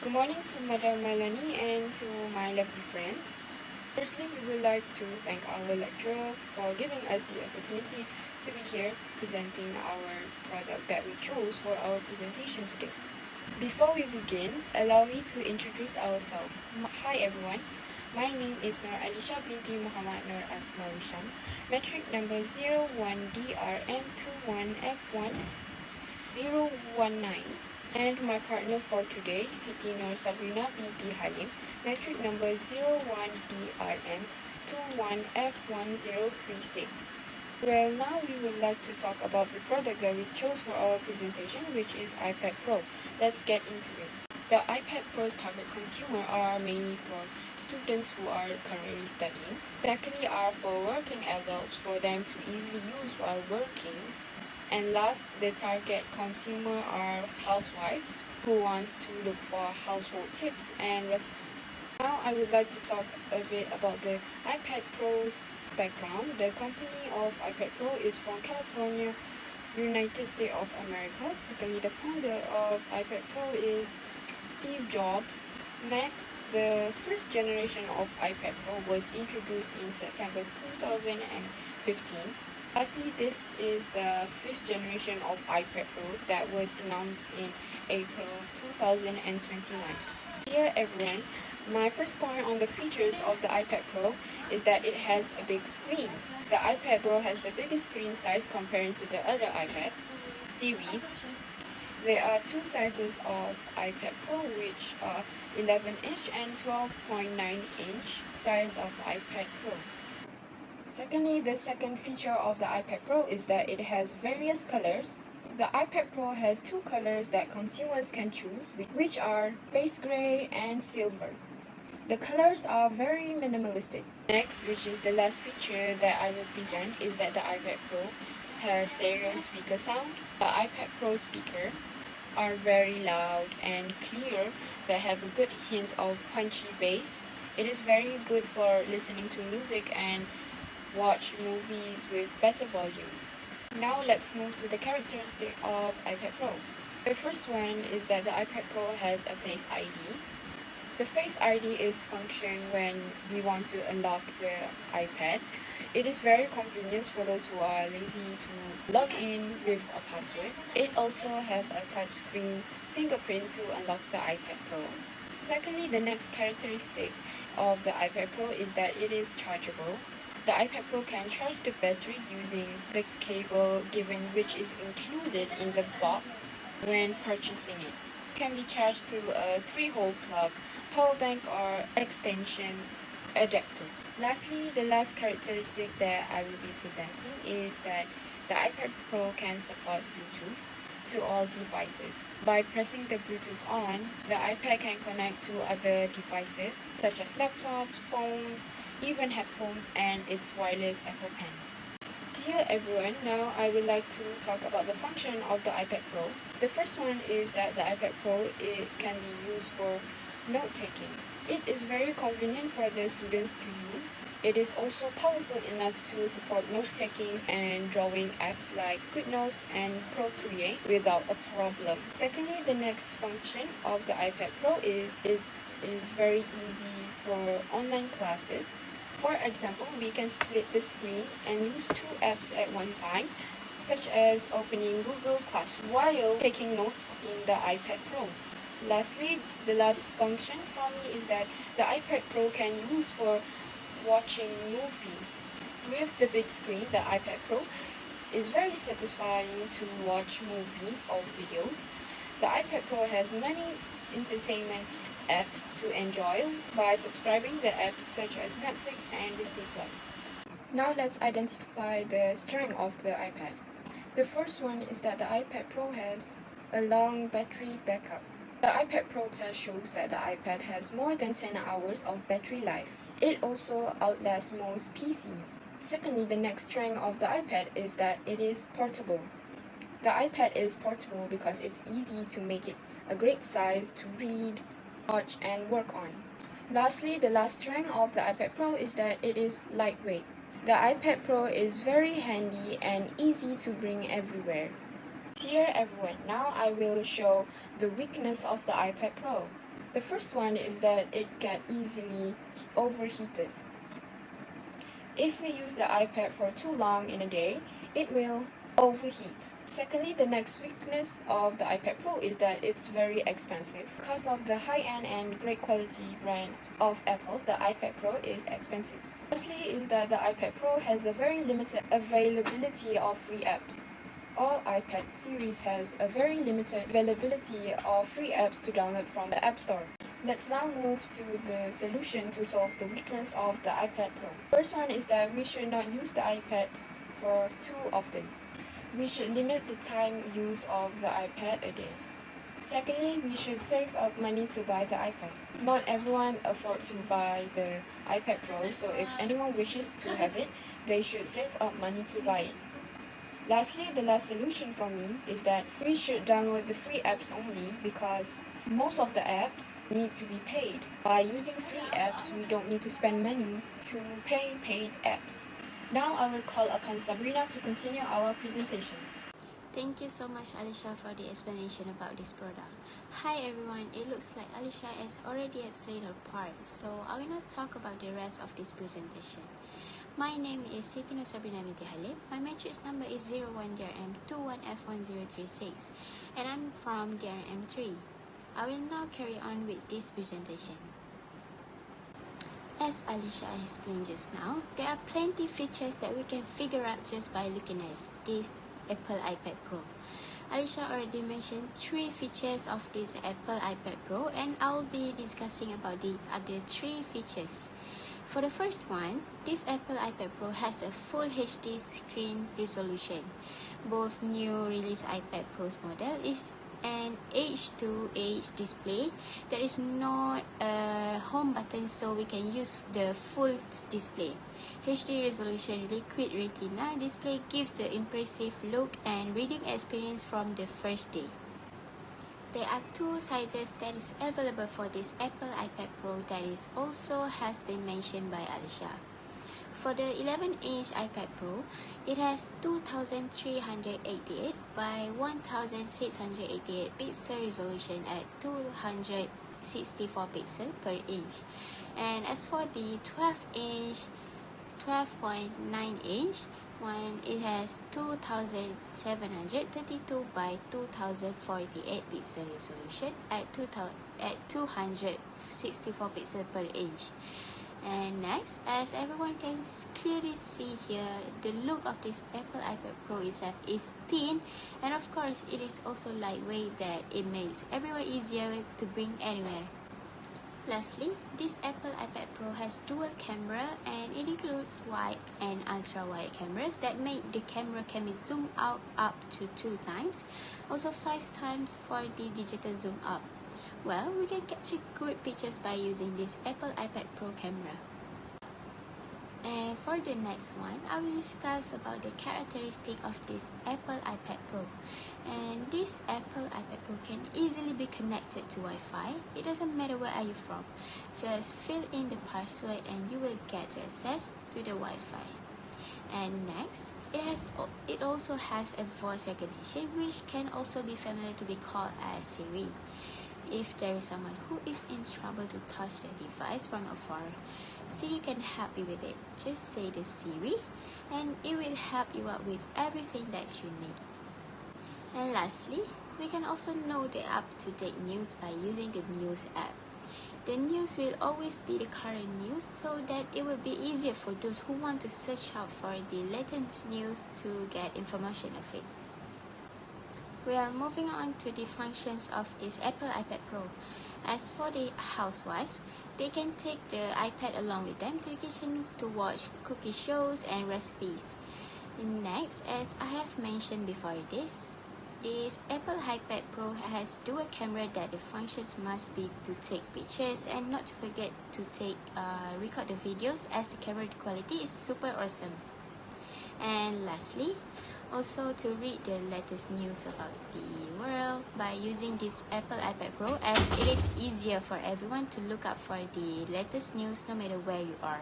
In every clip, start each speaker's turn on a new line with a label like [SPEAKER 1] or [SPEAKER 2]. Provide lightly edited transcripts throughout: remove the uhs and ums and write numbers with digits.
[SPEAKER 1] Good morning to Madam Melanie and to my lovely friends. Firstly, we would like to thank our lecturer for giving us the opportunity to be here presenting our product that we chose for our presentation today. Before we begin, allow me to introduce ourselves. Hi everyone, my name is Nur ALISYA binti Muhammad Nur ASMAWISHAM, metric number 01DRM21F1019, and my partner for today, SITI Nur SABRINA binti HALIM, metric number 01DRM21F1036. Well, now we would like to talk about the product that we chose for our presentation, which is iPad Pro. Let's get into it. The iPad Pro's target consumer are mainly for students who are currently studying. Secondly are for working adults for them to easily use while working. And last, the target consumer are housewives who wants to look for household tips and recipes. Now I would like to talk a bit about the iPad Pro's background. The company of iPad Pro is from California, United States of America. Secondly, the founder of iPad Pro is Steve Jobs. Next, the first generation of iPad Pro was introduced in September 2015. Lastly, this is the fifth generation of iPad Pro that was announced in April 2021. Dear everyone, my first point on the features of the iPad Pro is that it has a big screen. The iPad Pro has the biggest screen size compared to the other iPad series. There are two sizes of iPad Pro, which are 11-inch and 12.9-inch size of iPad Pro. Secondly, the second feature of the iPad Pro is that it has various colors. The iPad Pro has two colors that consumers can choose, which are space gray and silver. The colors are very minimalistic. Next, which is the last feature that I will present, is that the iPad Pro has stereo speaker sound. The iPad Pro speakers are very loud and clear that have a good hint of punchy bass. It is very good for listening to music and watch movies with better volume. Now let's move to the characteristic of iPad Pro. The first one is that the iPad Pro has a Face ID. The Face ID is function when we want to unlock the iPad. It is very convenient for those who are lazy to log in with a password. It also has a touchscreen fingerprint to unlock the iPad Pro. Secondly, the next characteristic of the iPad Pro is that it is chargeable. The iPad Pro can charge the battery using the cable given, which is included in the box when purchasing it. It can be charged through a 3-hole plug, power bank or extension adapter. Lastly, the last characteristic that I will be presenting is that the iPad Pro can support Bluetooth to all devices. By pressing the Bluetooth on, the iPad can connect to other devices such as laptops, phones, even headphones, and its wireless Apple Pen. Dear everyone, now I would like to talk about the function of the iPad Pro. The first one is that the iPad Pro can be used for note-taking. It is very convenient for the students to use. It is also powerful enough to support note-taking and drawing apps like GoodNotes and Procreate without a problem. Secondly, the next function of the iPad Pro is it is very easy for online classes. For example, we can split the screen and use two apps at one time, such as opening Google Classroom while taking notes in the iPad Pro. Lastly, the last function for me is that the iPad Pro can use for watching movies. With the big screen, the iPad Pro is very satisfying to watch movies or videos. The iPad Pro has many entertainment apps to enjoy by subscribing the apps such as Netflix and Disney+. Now let's identify the strength of the iPad. The first one is that the iPad Pro has a long battery backup. The iPad Pro test shows that the iPad has more than 10 hours of battery life. It also outlasts most PCs. Secondly, the next strength of the iPad is that it is portable. The iPad is portable because it's easy to make it a great size to read, watch, and work on. Lastly, the last strength of the iPad Pro is that it is lightweight. The iPad Pro is very handy and easy to bring everywhere. Dear everyone, now I will show the weakness of the iPad Pro. The first one is that it can easily overheated. If we use the iPad for too long in a day, it will overheat. Secondly, the next weakness of the iPad Pro is that it's very expensive. Because of the high-end and great quality brand of Apple, the iPad Pro is expensive. Lastly is that the iPad Pro has a very limited availability of free apps. All iPad series has a very limited availability of free apps to download from the App Store. Let's now move to the solution to solve the weakness of the iPad Pro. First one is that we should not use the iPad for too often. We should limit the time use of the iPad a day. Secondly, we should save up money to buy the iPad. Not everyone affords to buy the iPad Pro, so if anyone wishes to have it, they should save up money to buy it. Lastly, the last solution from me is that we should download the free apps only because most of the apps need to be paid. By using free apps, we don't need to spend money to pay paid apps. Now I will call upon Sabrina to continue our presentation.
[SPEAKER 2] Thank you so much, Alisha, for the explanation about this product. Hi everyone, it looks like Alisha has already explained her part, so I will not talk about the rest of this presentation. My name is SITI SABRINA binti HALIM. My matrix number is 01DRM21F1036 and I'm from DRM3. I will now carry on with this presentation. As Alisha explained just now, there are plenty features that we can figure out just by looking at this Apple iPad Pro. Alisha already mentioned 3 features of this Apple iPad Pro and I'll be discussing about the other 3 features. For the first one, this Apple iPad Pro has a full HD screen resolution. Both new release iPad Pro's model is an edge-to-edge display. There is not a home button, so we can use the full display. HD resolution liquid retina display gives the impressive look and reading experience from the first day. There are 2 sizes that is available for this Apple iPad Pro that is also has been mentioned by Alisha. For the 11-inch iPad Pro, it has 2388 by 1688 pixel resolution at 264 pixels per inch. And as for the 12.9 inch one, it has 2732 by 2048 pixel resolution at 264 pixels per inch. And next, as everyone can clearly see here, the look of this Apple iPad Pro itself is thin, and of course it is also lightweight, that it makes everyone easier to bring anywhere. Lastly, this Apple iPad Pro has dual camera and it includes wide and ultra-wide cameras that make the camera can be zoomed out up to 2 times, also 5 times for the digital zoom up. Well, we can capture good pictures by using this Apple iPad Pro camera. And for the next one, I will discuss about the characteristic of this Apple iPad Pro. And this Apple iPad Pro can easily be connected to Wi-Fi. It doesn't matter where are you from. Just fill in the password and you will get access to the Wi-Fi. And next, it also has a voice recognition, which can also be familiar to be called as Siri. If there is someone who is in trouble to touch the device from afar, Siri can help you with it. Just say the Siri and it will help you out with everything that you need. And lastly, we can also know the up-to-date news by using the news app. The news will always be the current news, so that it will be easier for those who want to search out for the latest news to get information of it. We are moving on to the functions of this Apple iPad Pro. As for the housewives, they can take the iPad along with them to the kitchen to watch cooking shows and recipes. Next, as I have mentioned before, this Apple iPad Pro has dual camera that the functions must be to take pictures and not to forget to record the videos, as the camera quality is super awesome. And lastly, also to read the latest news about the world by using this Apple iPad Pro, as it is easier for everyone to look up for the latest news no matter where you are.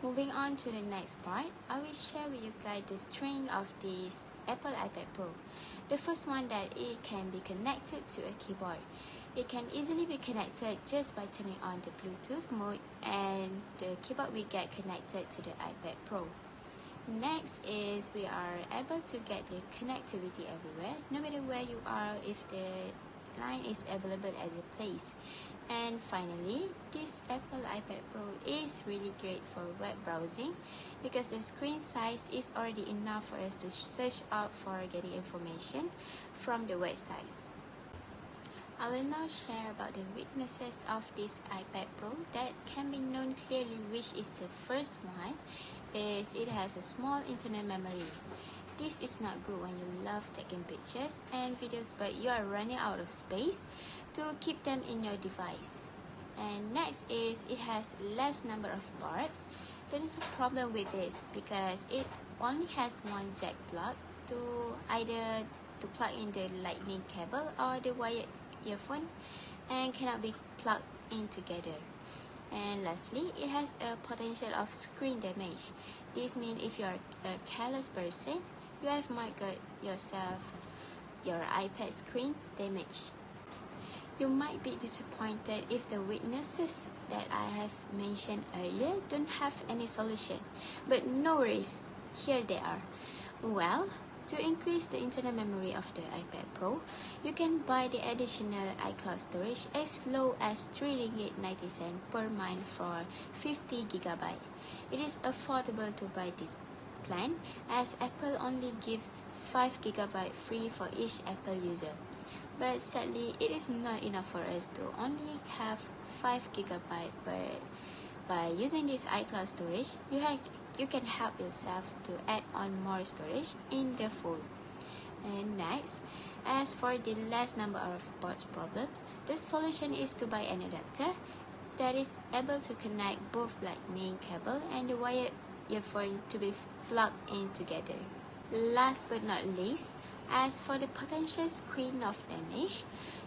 [SPEAKER 2] Moving on to the next part, I will share with you guys the strength of this Apple iPad Pro. The first one, that it can be connected to a keyboard. It can easily be connected just by turning on the Bluetooth mode, and the keyboard will get connected to the iPad Pro. Next is we are able to get the connectivity everywhere, no matter where you are, if the line is available at the place. And finally, this Apple iPad Pro is really great for web browsing because the screen size is already enough for us to search out for getting information from the websites. I will now share about the weaknesses of this iPad Pro that can be known clearly, which is the first one is it has a small internal memory. This is not good when you love taking pictures and videos but you are running out of space to keep them in your device. And next is it has less number of ports. There is a problem with this because it only has one jack plug to either to plug in the lightning cable or the wired earphone, and cannot be plugged in together. And lastly, it has a potential of screen damage. This means if you are a careless person, you might get yourself your iPad screen damaged. You might be disappointed if the weaknesses that I have mentioned earlier don't have any solution, but no worries, here they are. Well, to increase the internal memory of the iPad Pro, you can buy the additional iCloud storage as low as 3 ringgit 90 cents per month for 50 GB. It is affordable to buy this plan as Apple only gives 5 GB free for each Apple user. But sadly, it is not enough for us to only have 5 GB by using this iCloud storage. You can help yourself to add on more storage in the phone. And next, as for the less number of ports problems, the solution is to buy an adapter that is able to connect both lightning cable and the wired earphone to be plugged in together. Last but not least, as for the potential screen of damage,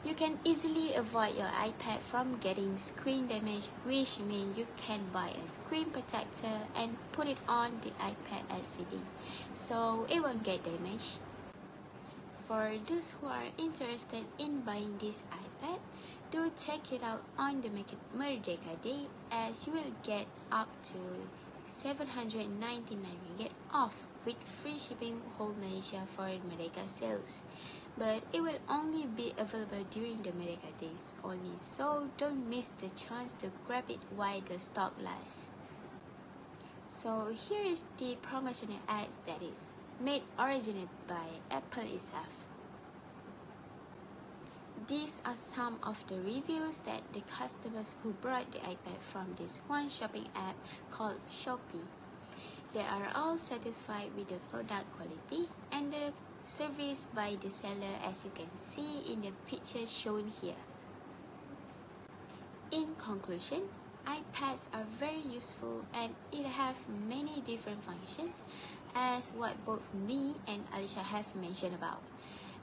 [SPEAKER 2] you can easily avoid your iPad from getting screen damage, which means you can buy a screen protector and put it on the iPad LCD, so it won't get damaged. For those who are interested in buying this iPad, do check it out on the Merdeka Day, as you will get up to 799 ringgit off with free shipping whole Malaysia for Merdeka sales. But it will only be available during the Merdeka days only, so don't miss the chance to grab it while the stock lasts. So here is the promotional ads that is made originally by Apple itself. These are some of the reviews that the customers who bought the iPad from this one shopping app called Shopee. They are all satisfied with the product quality and the service by the seller, as you can see in the picture shown here. In conclusion, iPads are very useful and it have many different functions, as what both me and Alisha have mentioned about.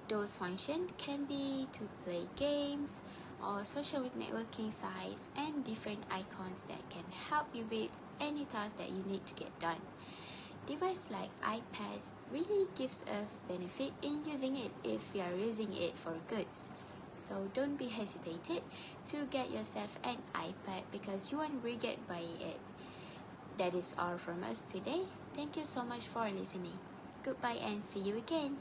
[SPEAKER 2] Those functions can be to play games or social networking sites and different icons that can help you with any task that you need to get done. Device like iPads really gives a benefit in using it if you are using it for goods. So don't be hesitated to get yourself an iPad because you won't regret buying it. That is all from us today. Thank you so much for listening. Goodbye and see you again.